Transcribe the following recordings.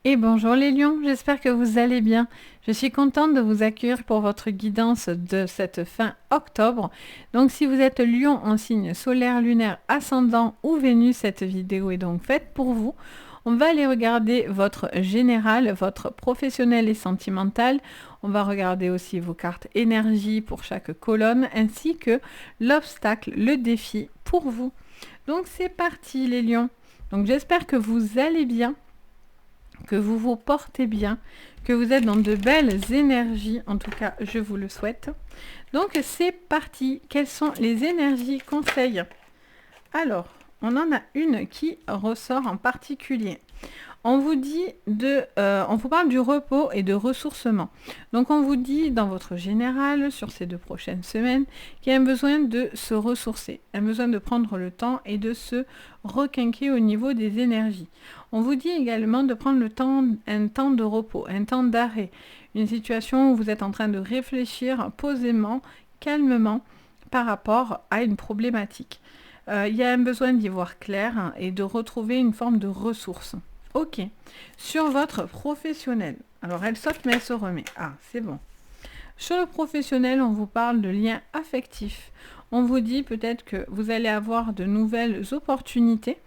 Et bonjour les lions, j'espère que vous allez bien. Je suis contente de vous accueillir pour votre guidance de cette fin octobre. Donc si vous êtes lion en signe solaire, lunaire, ascendant ou Vénus, cette vidéo est donc faite pour vous. On va aller regarder votre général, votre professionnel et sentimental. On va regarder aussi vos cartes énergie pour chaque colonne ainsi que l'obstacle, le défi pour vous. Donc c'est parti les lions. Donc j'espère que vous allez bien, que vous vous portez bien, que vous êtes dans de belles énergies, en tout cas je vous le souhaite. Donc c'est parti, quelles sont les énergies conseils? Alors, on en a une qui ressort en particulier. On vous parle du repos et de ressourcement. Donc on vous dit dans votre général sur ces 2 prochaines semaines qu'il y a un besoin de se ressourcer, un besoin de prendre le temps et de se requinquer au niveau des énergies. On vous dit également de prendre un temps de repos, un temps d'arrêt, une situation où vous êtes en train de réfléchir posément, calmement par rapport à une problématique. Il y a un besoin d'y voir clair et de retrouver une forme de ressource. Ok. Sur votre professionnel. Alors, elle saute, mais elle se remet. Ah, c'est bon. Sur le professionnel, on vous parle de liens affectifs. On vous dit peut-être que vous allez avoir de nouvelles opportunités.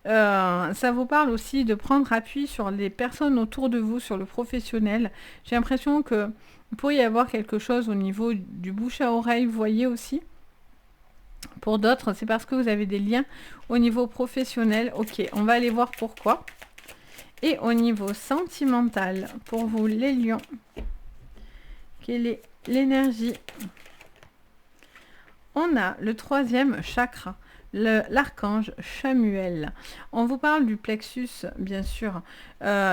Ça vous parle aussi de prendre appui sur les personnes autour de vous, sur le professionnel. J'ai l'impression que il pourrait y avoir quelque chose au niveau du bouche à oreille, vous voyez aussi. Pour d'autres, c'est parce que vous avez des liens au niveau professionnel. Ok, on va aller voir pourquoi. Et au niveau sentimental, pour vous les lions, quelle est l'énergie? On a le 3e chakra, l'archange Chamuel. On vous parle du plexus, bien sûr,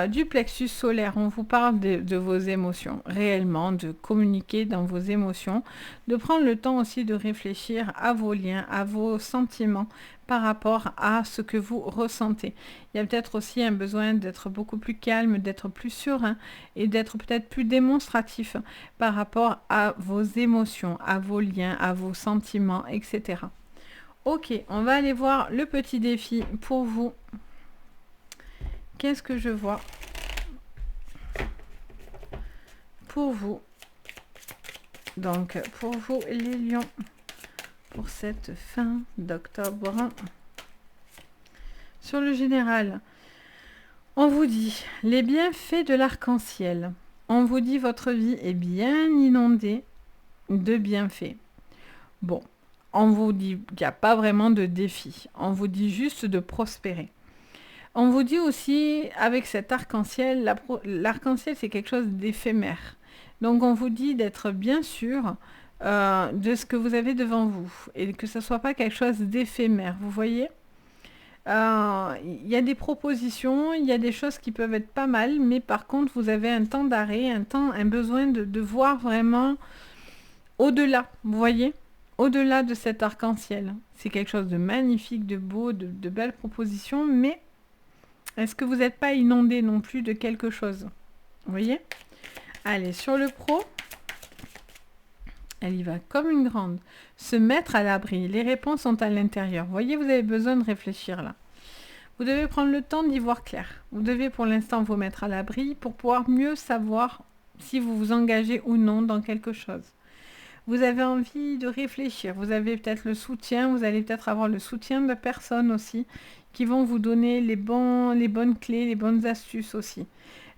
du plexus solaire. On vous parle de vos émotions, réellement, de communiquer dans vos émotions, de prendre le temps aussi de réfléchir à vos liens, à vos sentiments par rapport à ce que vous ressentez. Il y a peut-être aussi un besoin d'être beaucoup plus calme, d'être plus serein et d'être peut-être plus démonstratif par rapport à vos émotions, à vos liens, à vos sentiments, etc. Ok, on va aller voir le petit défi pour vous. Qu'est-ce que je vois pour vous? Donc, pour vous, les lions, pour cette fin d'octobre. Sur le général, on vous dit les bienfaits de l'arc-en-ciel. On vous dit votre vie est bien inondée de bienfaits. Bon, on vous dit qu'il n'y a pas vraiment de défi. On vous dit juste de prospérer. On vous dit aussi, avec cet arc-en-ciel, l'arc-en-ciel c'est quelque chose d'éphémère. Donc on vous dit d'être bien sûr de ce que vous avez devant vous et que ce ne soit pas quelque chose d'éphémère, vous voyez. Il y a des propositions, il y a des choses qui peuvent être pas mal, mais par contre vous avez un temps d'arrêt, un besoin de voir vraiment au-delà, vous voyez, au-delà de cet arc-en-ciel. C'est quelque chose de magnifique, de beau, de belles propositions, mais est-ce que vous n'êtes pas inondé non plus de quelque chose? Vous voyez? Allez, sur le pro, elle y va comme une grande. Se mettre à l'abri. Les réponses sont à l'intérieur. Vous voyez, vous avez besoin de réfléchir là. Vous devez prendre le temps d'y voir clair. Vous devez pour l'instant vous mettre à l'abri pour pouvoir mieux savoir si vous vous engagez ou non dans quelque chose. Vous avez envie de réfléchir. Vous avez peut-être le soutien. Vous allez peut-être avoir le soutien de personnes aussi qui vont vous donner les bonnes clés, les bonnes astuces aussi.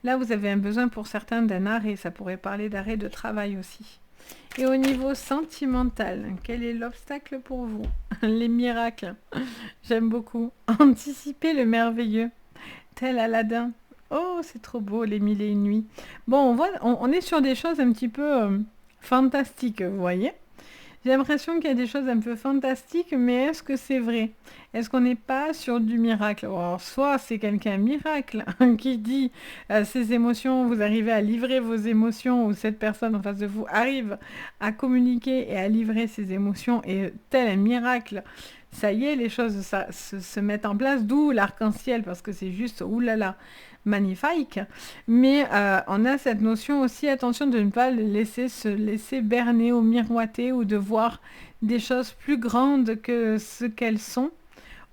Là, vous avez un besoin pour certains d'un arrêt. Ça pourrait parler d'arrêt de travail aussi. Et au niveau sentimental, quel est l'obstacle pour vous? Les miracles. J'aime beaucoup. Anticiper le merveilleux. Tel Aladdin. Oh, c'est trop beau, les 1001 nuits. Bon, on est sur des choses un petit peu fantastiques, vous voyez. J'ai l'impression qu'il y a des choses un peu fantastiques, mais est-ce que c'est vrai? Est-ce qu'on n'est pas sur du miracle? Alors, soit c'est quelqu'un miracle qui dit ses émotions, vous arrivez à livrer vos émotions, ou cette personne en face de vous arrive à communiquer et à livrer ses émotions, et tel un miracle, ça y est, les choses se mettent en place, d'où l'arc-en-ciel, parce que c'est juste, oulala, magnifique. Mais on a cette notion aussi, attention de ne pas se laisser berner ou miroiter ou de voir des choses plus grandes que ce qu'elles sont.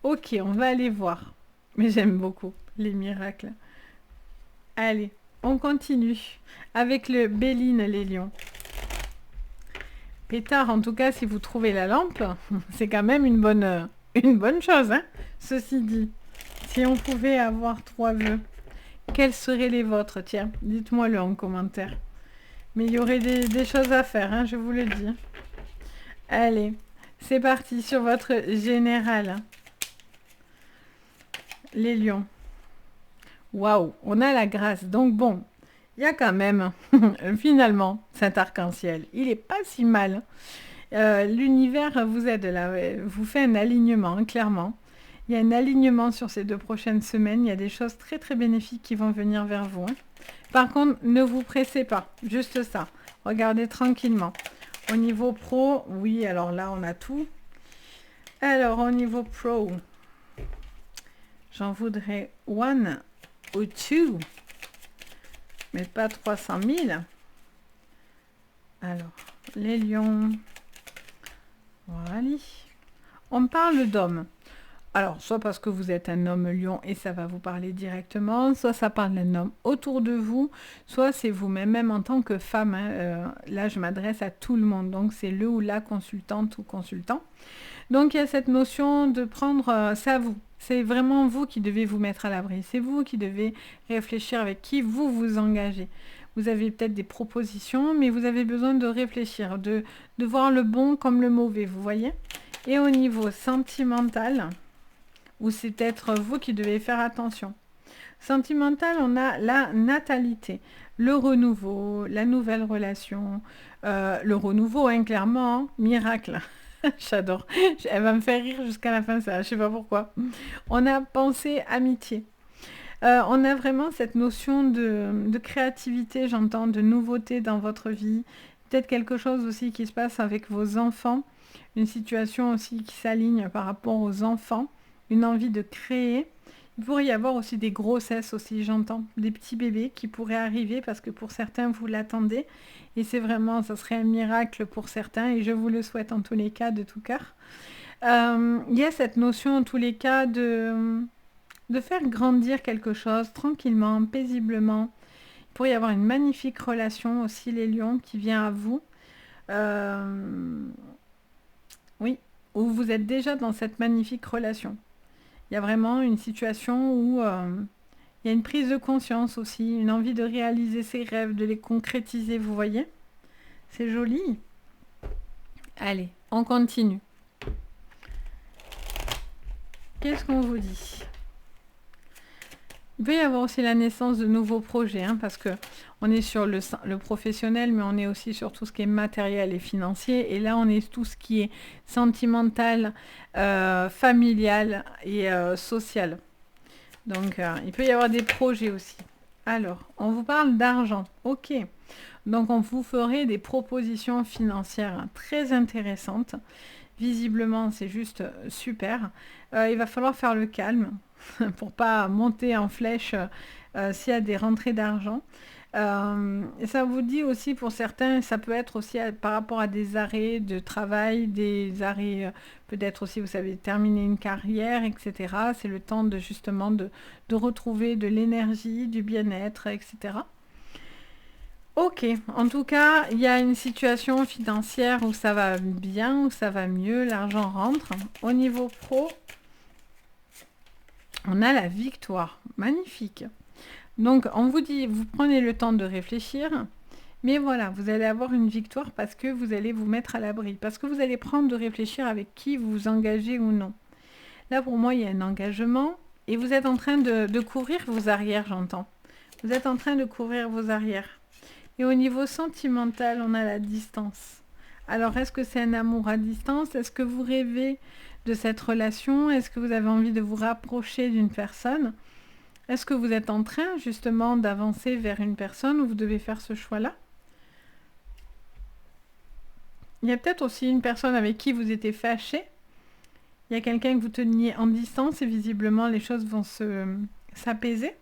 Ok, on va aller voir. Mais j'aime beaucoup les miracles. Allez, on continue avec le Béline, les lions. Pétard, en tout cas, si vous trouvez la lampe, c'est quand même une bonne chose, hein. Ceci dit, si on pouvait avoir 3 vœux, quels seraient les vôtres? Tiens, dites-moi-le en commentaire. Mais il y aurait des choses à faire, hein, je vous le dis. Allez, c'est parti sur votre général. Les lions. Waouh, on a la grâce. Donc bon, il y a quand même, finalement, cet arc-en-ciel. Il est pas si mal. L'univers vous aide là, vous fait un alignement, hein, clairement. Il y a un alignement sur ces 2 prochaines semaines. Il y a des choses très très bénéfiques qui vont venir vers vous, hein. Par contre, ne vous pressez pas. Juste ça. Regardez tranquillement. Au niveau pro, oui, alors là, on a tout. Alors, au niveau pro, j'en voudrais 1 ou 2, mais pas 300 000. Alors, les lions. Voilà. On parle d'homme. Alors, soit parce que vous êtes un homme lion et ça va vous parler directement, soit ça parle d'un homme autour de vous, soit c'est vous-même, même en tant que femme, hein, là, je m'adresse à tout le monde, donc c'est le ou la consultante ou consultant. Donc, il y a cette notion de prendre, c'est à vous. C'est vraiment vous qui devez vous mettre à l'abri. C'est vous qui devez réfléchir avec qui vous vous engagez. Vous avez peut-être des propositions, mais vous avez besoin de réfléchir, de voir le bon comme le mauvais, vous voyez? Et au niveau sentimental, ou c'est peut-être vous qui devez faire attention. Sentimental, on a la natalité, le renouveau, la nouvelle relation, le renouveau, hein, clairement, hein, miracle. J'adore. Elle va me faire rire jusqu'à la fin, ça, je sais pas pourquoi. On a pensé amitié. On a vraiment cette notion de créativité, j'entends, de nouveauté dans votre vie. Peut-être quelque chose aussi qui se passe avec vos enfants. Une situation aussi qui s'aligne par rapport aux enfants. Une envie de créer. Il pourrait y avoir aussi des grossesses aussi, j'entends. Des petits bébés qui pourraient arriver parce que pour certains, vous l'attendez. Et c'est vraiment, ça serait un miracle pour certains et je vous le souhaite en tous les cas de tout cœur. Il y a cette notion en tous les cas de faire grandir quelque chose tranquillement, paisiblement. Il pourrait y avoir une magnifique relation aussi, les lions, qui vient à vous. Oui, où vous êtes déjà dans cette magnifique relation. Il y a vraiment une situation où il y a une prise de conscience aussi, une envie de réaliser ses rêves, de les concrétiser, vous voyez? C'est joli. Allez, on continue. Qu'est-ce qu'on vous dit? Il peut y avoir aussi la naissance de nouveaux projets, hein, parce que on est sur le professionnel, mais on est aussi sur tout ce qui est matériel et financier. Et là, on est tout ce qui est sentimental, familial et social. Donc, il peut y avoir des projets aussi. Alors, on vous parle d'argent. Ok. Donc, on vous ferait des propositions financières très intéressantes. Visiblement, c'est juste super. Il va falloir faire le calme pour pas monter en flèche s'il y a des rentrées d'argent. Et ça vous dit aussi pour certains, ça peut être aussi par rapport à des arrêts de travail, des arrêts peut-être aussi, vous savez, terminer une carrière, etc. C'est le temps de justement de retrouver de l'énergie, du bien-être, etc. Ok, en tout cas, il y a une situation financière où ça va bien, où ça va mieux, l'argent rentre. Au niveau pro, on a la victoire, magnifique. Donc, on vous dit, vous prenez le temps de réfléchir, mais voilà, vous allez avoir une victoire parce que vous allez vous mettre à l'abri, parce que vous allez prendre de réfléchir avec qui vous vous engagez ou non. Là, pour moi, il y a un engagement et vous êtes en train de couvrir vos arrières, j'entends. Vous êtes en train de couvrir vos arrières. Et au niveau sentimental, on a la distance. Alors, est-ce que c'est un amour à distance? Est-ce que vous rêvez de cette relation? Est-ce que vous avez envie de vous rapprocher d'une personne? Est-ce que vous êtes en train justement d'avancer vers une personne où vous devez faire ce choix-là? Il y a peut-être aussi une personne avec qui vous étiez fâché. Il y a quelqu'un que vous teniez en distance et visiblement les choses vont s'apaiser.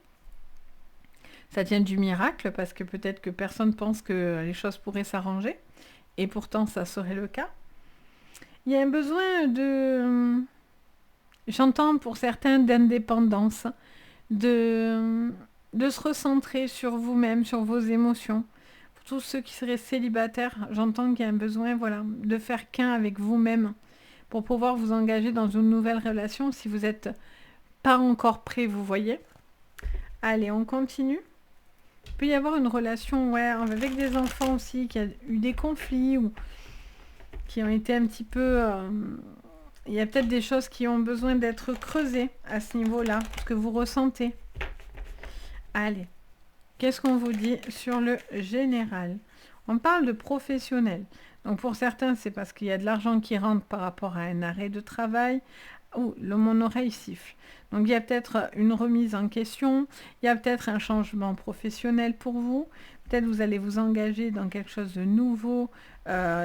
Ça tient du miracle parce que peut-être que personne pense que les choses pourraient s'arranger. Et pourtant, ça serait le cas. Il y a un besoin j'entends pour certains, d'indépendance, de de se recentrer sur vous-même, sur vos émotions. Pour tous ceux qui seraient célibataires, j'entends qu'il y a un besoin, voilà, de faire qu'un avec vous-même pour pouvoir vous engager dans une nouvelle relation si vous n'êtes pas encore prêt, vous voyez. Allez, on continue. Il peut y avoir une relation, ouais, avec des enfants aussi, qui a eu des conflits ou qui ont été un petit peu... il y a peut-être des choses qui ont besoin d'être creusées à ce niveau-là, ce que vous ressentez. Allez, qu'est-ce qu'on vous dit sur le général? On parle de professionnel. Donc pour certains, c'est parce qu'il y a de l'argent qui rentre par rapport à un arrêt de travail. Oh, mon oreille siffle. Donc il y a peut-être une remise en question, il y a peut-être un changement professionnel pour vous. Peut-être vous allez vous engager dans quelque chose de nouveau.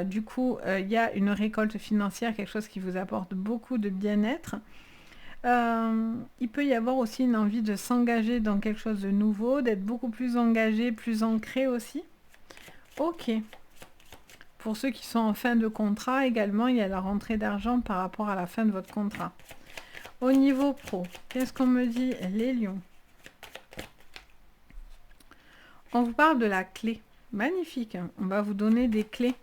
Du coup, il y a une récolte financière, quelque chose qui vous apporte beaucoup de bien-être. Il peut y avoir aussi une envie de s'engager dans quelque chose de nouveau, d'être beaucoup plus engagé, plus ancré aussi. Ok. Pour ceux qui sont en fin de contrat également, il y a la rentrée d'argent par rapport à la fin de votre contrat. Au niveau pro, qu'est-ce qu'on me dit les lions? On vous parle de la clé. Magnifique, hein. On va vous donner des clés.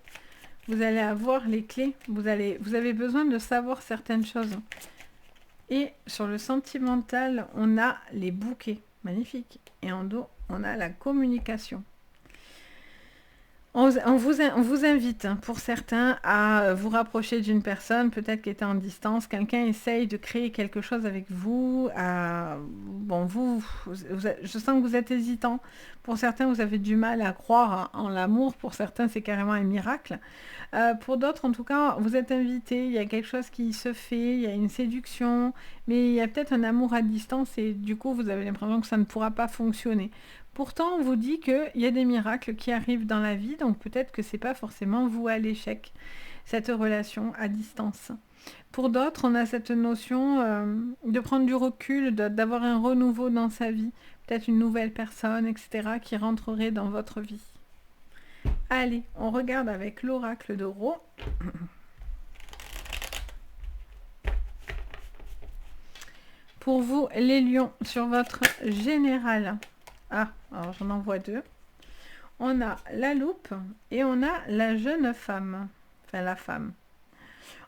Vous allez avoir les clés. Vous avez besoin de savoir certaines choses. Et sur le sentimental, on a les bouquets. Magnifique. Et en dos, on a la communication. On vous invite, hein, pour certains, à vous rapprocher d'une personne, peut-être qui était en distance. Quelqu'un essaye de créer quelque chose avec vous. Bon, je sens que vous êtes hésitant. Pour certains, vous avez du mal à croire en l'amour. Pour certains, c'est carrément un miracle. Pour d'autres, en tout cas, vous êtes invités. Il y a quelque chose qui se fait. Il y a une séduction. Mais il y a peut-être un amour à distance. Et du coup, vous avez l'impression que ça ne pourra pas fonctionner. Pourtant, on vous dit qu'il y a des miracles qui arrivent dans la vie, donc peut-être que ce n'est pas forcément vous à l'échec, cette relation à distance. Pour d'autres, on a cette notion de prendre du recul, d'avoir un renouveau dans sa vie, peut-être une nouvelle personne, etc., qui rentrerait dans votre vie. Allez, on regarde avec l'oracle de Ro. Pour vous, les lions, sur votre général. Ah, alors j'en envoie deux. On a la loupe et on a la jeune femme. Enfin, la femme.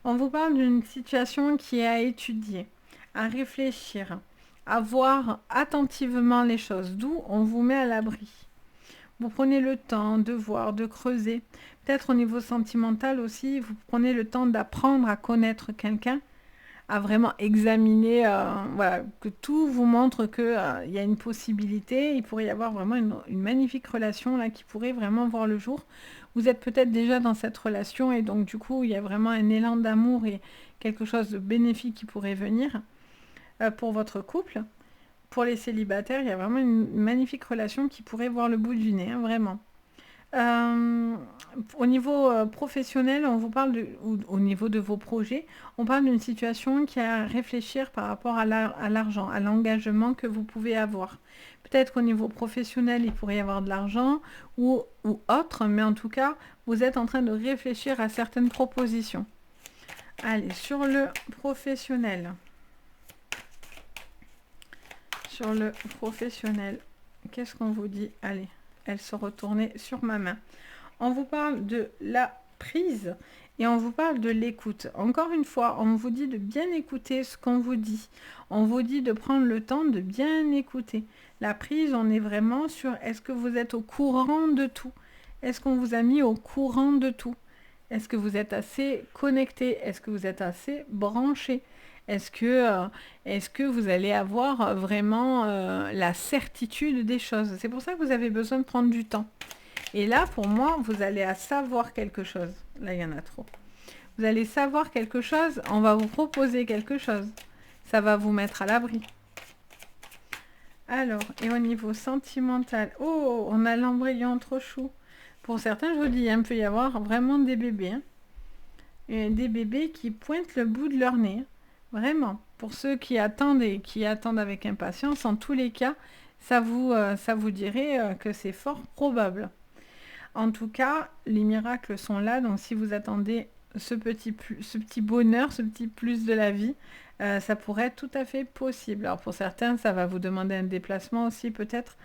On vous parle d'une situation qui est à étudier, à réfléchir, à voir attentivement les choses. D'où on vous met à l'abri. Vous prenez le temps de voir, de creuser. Peut-être au niveau sentimental aussi, vous prenez le temps d'apprendre à connaître quelqu'un, à vraiment examiner, voilà, que tout vous montre qu'il y a une possibilité, il pourrait y avoir vraiment une magnifique relation là qui pourrait vraiment voir le jour. Vous êtes peut-être déjà dans cette relation et donc du coup il y a vraiment un élan d'amour et quelque chose de bénéfique qui pourrait venir pour votre couple. Pour les célibataires, il y a vraiment une magnifique relation qui pourrait voir le bout du nez, hein, vraiment. Au niveau professionnel, on vous parle au niveau de vos projets, on parle d'une situation qui a à réfléchir par rapport à l'argent, à l'engagement que vous pouvez avoir. Peut-être qu'au niveau professionnel, il pourrait y avoir de l'argent ou autre, mais en tout cas, vous êtes en train de réfléchir à certaines propositions. Allez, sur le professionnel. Sur le professionnel, qu'est-ce qu'on vous dit? Allez. Elle se retournait sur ma main. On vous parle de la prise et on vous parle de l'écoute. Encore une fois, on vous dit de bien écouter ce qu'on vous dit. On vous dit de prendre le temps de bien écouter. La prise, on est vraiment sur est-ce que vous êtes au courant de tout? Est-ce qu'on vous a mis au courant de tout? Est-ce que vous êtes assez connecté? Est-ce que vous êtes assez branché? Est-ce que vous allez avoir vraiment la certitude des choses? C'est pour ça que vous avez besoin de prendre du temps. Et là, pour moi, vous allez à savoir quelque chose. Là, il y en a trop. Vous allez savoir quelque chose, on va vous proposer quelque chose. Ça va vous mettre à l'abri. Alors, et au niveau sentimental, oh, on a l'embryon trop chou. Pour certains, je vous dis, il peut y avoir vraiment des bébés. Hein. Et des bébés qui pointent le bout de leur nez. Vraiment, pour ceux qui attendent et qui attendent avec impatience, en tous les cas, ça vous dirait que c'est fort probable. En tout cas, les miracles sont là, donc si vous attendez ce petit bonheur, ce petit plus de la vie, ça pourrait être tout à fait possible. Alors pour certains, ça va vous demander un déplacement aussi peut-être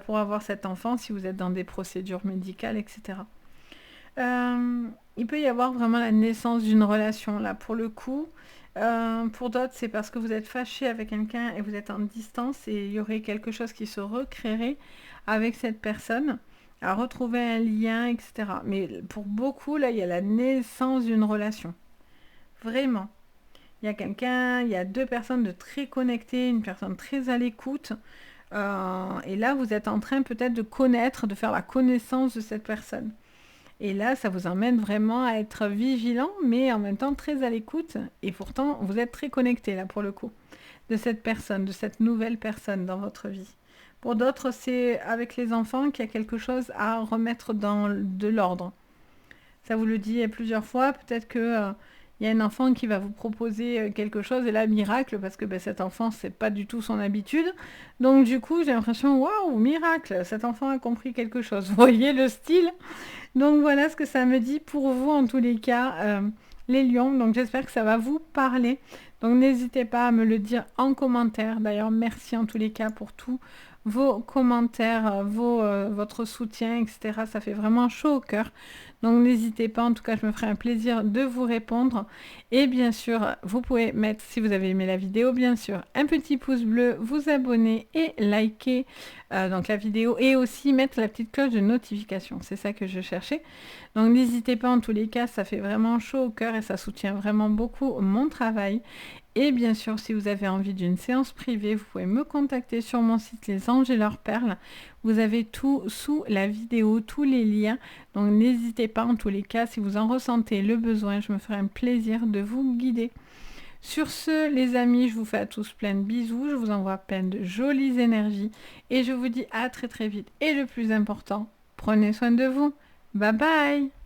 pour avoir cet enfant si vous êtes dans des procédures médicales, etc. Il peut y avoir vraiment la naissance d'une relation là pour le coup. Pour d'autres, c'est parce que vous êtes fâché avec quelqu'un et vous êtes en distance et il y aurait quelque chose qui se recréerait avec cette personne, à retrouver un lien, etc. Mais pour beaucoup, là, il y a la naissance d'une relation. Vraiment. Il y a quelqu'un, il y a deux personnes de très connectées, une personne très à l'écoute. Et là, vous êtes en train peut-être de connaître, de faire la connaissance de cette personne. Et là, ça vous emmène vraiment à être vigilant, mais en même temps très à l'écoute. Et pourtant, vous êtes très connecté, là, pour le coup, de cette personne, de cette nouvelle personne dans votre vie. Pour d'autres, c'est avec les enfants qu'il y a quelque chose à remettre dans de l'ordre. Ça vous le dit plusieurs fois, peut-être que il y a un enfant qui va vous proposer quelque chose, et là, miracle, parce que ben, cet enfant, c'est pas du tout son habitude. Donc du coup, j'ai l'impression, waouh, miracle, cet enfant a compris quelque chose. Vous voyez le style? Donc voilà ce que ça me dit pour vous en tous les cas, les lions. Donc j'espère que ça va vous parler. Donc n'hésitez pas à me le dire en commentaire. D'ailleurs, merci en tous les cas pour tous vos commentaires, votre soutien, etc. Ça fait vraiment chaud au cœur. Donc n'hésitez pas, en tout cas je me ferai un plaisir de vous répondre. Et bien sûr, vous pouvez mettre, si vous avez aimé la vidéo, bien sûr, un petit pouce bleu, vous abonner et liker donc la vidéo et aussi mettre la petite cloche de notification. C'est ça que je cherchais. Donc n'hésitez pas, en tous les cas, ça fait vraiment chaud au cœur et ça soutient vraiment beaucoup mon travail. Et bien sûr, si vous avez envie d'une séance privée, vous pouvez me contacter sur mon site Les Anges et leurs perles. Vous avez tout sous la vidéo, tous les liens. Donc n'hésitez pas, en tous les cas, si vous en ressentez le besoin, je me ferai un plaisir de vous guider. Sur ce, les amis, je vous fais à tous plein de bisous, je vous envoie plein de jolies énergies et je vous dis à très très vite. Et le plus important, prenez soin de vous. Bye bye!